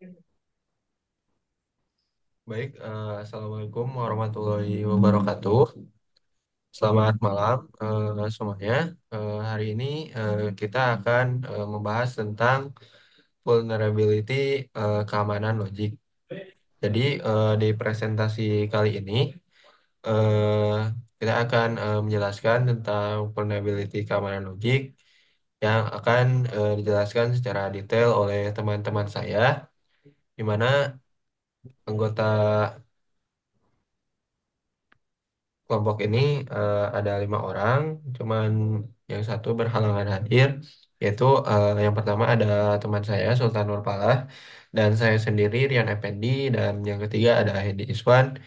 Baik, Assalamualaikum warahmatullahi wabarakatuh. Selamat malam semuanya. Hari ini kita akan membahas tentang vulnerability keamanan logik. Jadi di presentasi kali ini eh, kita akan menjelaskan tentang vulnerability keamanan logik yang akan dijelaskan secara detail oleh teman-teman saya, di mana anggota kelompok ini ada 5 orang, cuman yang satu berhalangan hadir, yaitu yang pertama ada teman saya Sultan Nurpalah, dan saya sendiri Rian Effendi, dan yang ketiga ada Hedi Iswan,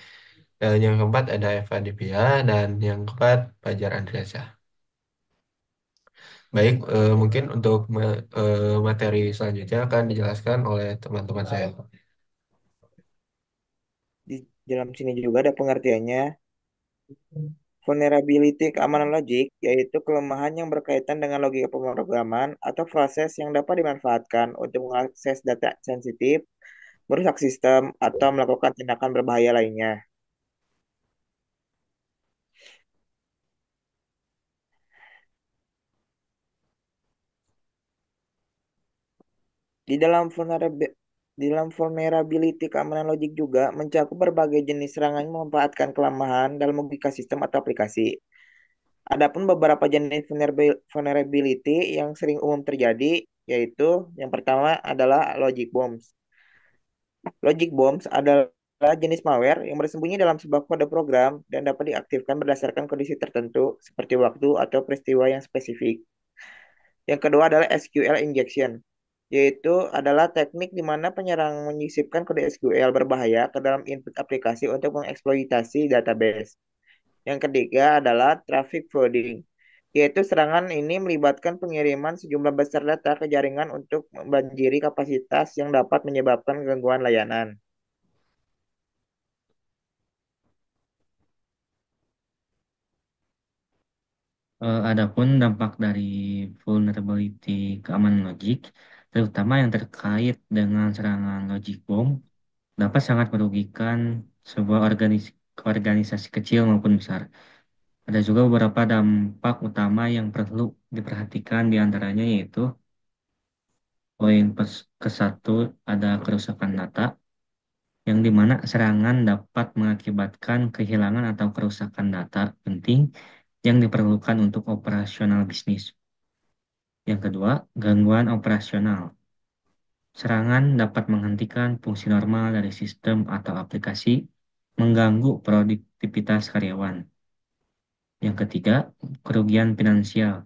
dan yang keempat ada Eva Divya, dan yang keempat Fajar Andriasyah. Baik, mungkin untuk materi selanjutnya akan dijelaskan oleh teman-teman saya. Di dalam sini juga ada pengertiannya. Vulnerability keamanan logik, yaitu kelemahan yang berkaitan dengan logika pemrograman atau proses yang dapat dimanfaatkan untuk mengakses data sensitif, merusak sistem, atau melakukan tindakan berbahaya lainnya. Di dalam vulnerability keamanan logik juga mencakup berbagai jenis serangan yang memanfaatkan kelemahan dalam logika sistem atau aplikasi. Adapun beberapa jenis vulnerability yang sering umum terjadi, yaitu yang pertama adalah logic bombs. Logic bombs adalah jenis malware yang bersembunyi dalam sebuah kode program dan dapat diaktifkan berdasarkan kondisi tertentu seperti waktu atau peristiwa yang spesifik. Yang kedua adalah SQL injection, yaitu adalah teknik di mana penyerang menyisipkan kode SQL berbahaya ke dalam input aplikasi untuk mengeksploitasi database. Yang ketiga adalah traffic flooding, yaitu serangan ini melibatkan pengiriman sejumlah besar data ke jaringan untuk membanjiri kapasitas yang dapat menyebabkan gangguan layanan. Adapun dampak dari vulnerability keamanan logik, terutama yang terkait dengan serangan logic bomb, dapat sangat merugikan sebuah organisasi kecil maupun besar. Ada juga beberapa dampak utama yang perlu diperhatikan, di antaranya yaitu ke satu ada kerusakan data, yang dimana serangan dapat mengakibatkan kehilangan atau kerusakan data penting yang diperlukan untuk operasional bisnis. Yang kedua, gangguan operasional. Serangan dapat menghentikan fungsi normal dari sistem atau aplikasi, mengganggu produktivitas karyawan. Yang ketiga, kerugian finansial,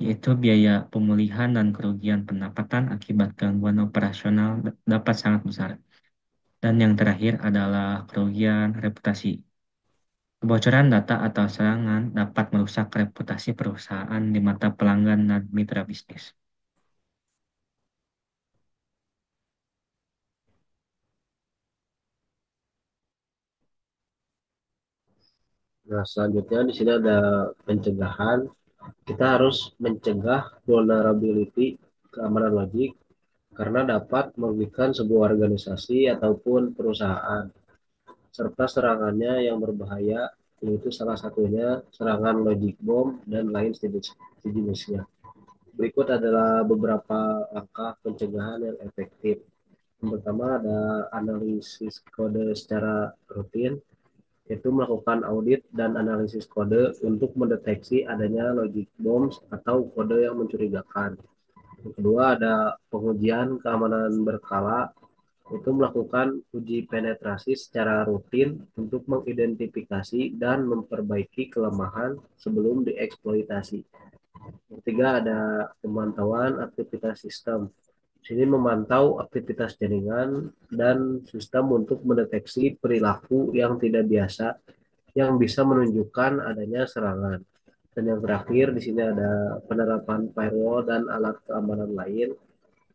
yaitu biaya pemulihan dan kerugian pendapatan akibat gangguan operasional dapat sangat besar. Dan yang terakhir adalah kerugian reputasi. Kebocoran data atau serangan dapat merusak reputasi perusahaan di mata pelanggan dan mitra bisnis. Nah, selanjutnya di sini ada pencegahan. Kita harus mencegah vulnerability keamanan logik karena dapat merugikan sebuah organisasi ataupun perusahaan, serta serangannya yang berbahaya, yaitu salah satunya serangan logic bomb dan lain sejenisnya. Berikut adalah beberapa langkah pencegahan yang efektif. Yang pertama ada analisis kode secara rutin, yaitu melakukan audit dan analisis kode untuk mendeteksi adanya logic bombs atau kode yang mencurigakan. Yang kedua ada pengujian keamanan berkala, yaitu melakukan uji penetrasi secara rutin untuk mengidentifikasi dan memperbaiki kelemahan sebelum dieksploitasi. Yang ketiga ada pemantauan aktivitas sistem. Di sini memantau aktivitas jaringan dan sistem untuk mendeteksi perilaku yang tidak biasa yang bisa menunjukkan adanya serangan. Dan yang terakhir di sini ada penerapan firewall dan alat keamanan lain,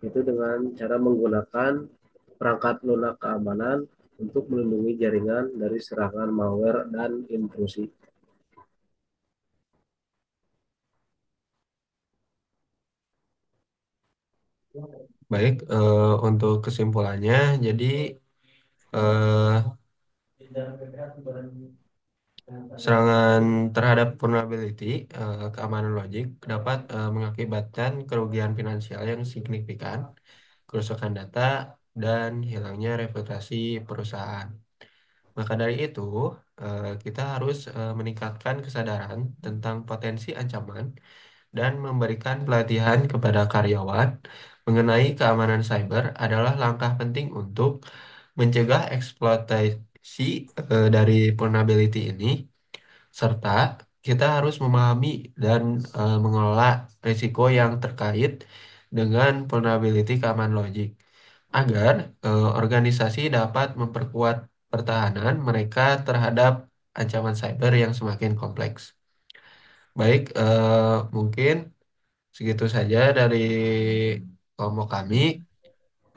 itu dengan cara menggunakan perangkat lunak keamanan untuk melindungi jaringan dari serangan malware dan intrusi. Baik, untuk kesimpulannya, jadi eh, serangan terhadap vulnerability, keamanan logik, dapat mengakibatkan kerugian finansial yang signifikan, kerusakan data, dan hilangnya reputasi perusahaan. Maka dari itu, kita harus meningkatkan kesadaran tentang potensi ancaman dan memberikan pelatihan kepada karyawan mengenai keamanan cyber adalah langkah penting untuk mencegah eksploitasi dari vulnerability ini, serta kita harus memahami dan mengelola risiko yang terkait dengan vulnerability keamanan logik agar organisasi dapat memperkuat pertahanan mereka terhadap ancaman cyber yang semakin kompleks. Baik, mungkin segitu saja dari kelompok kami.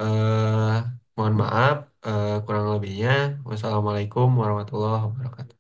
Eh, Mohon maaf, kurang lebihnya. Wassalamualaikum warahmatullahi wabarakatuh.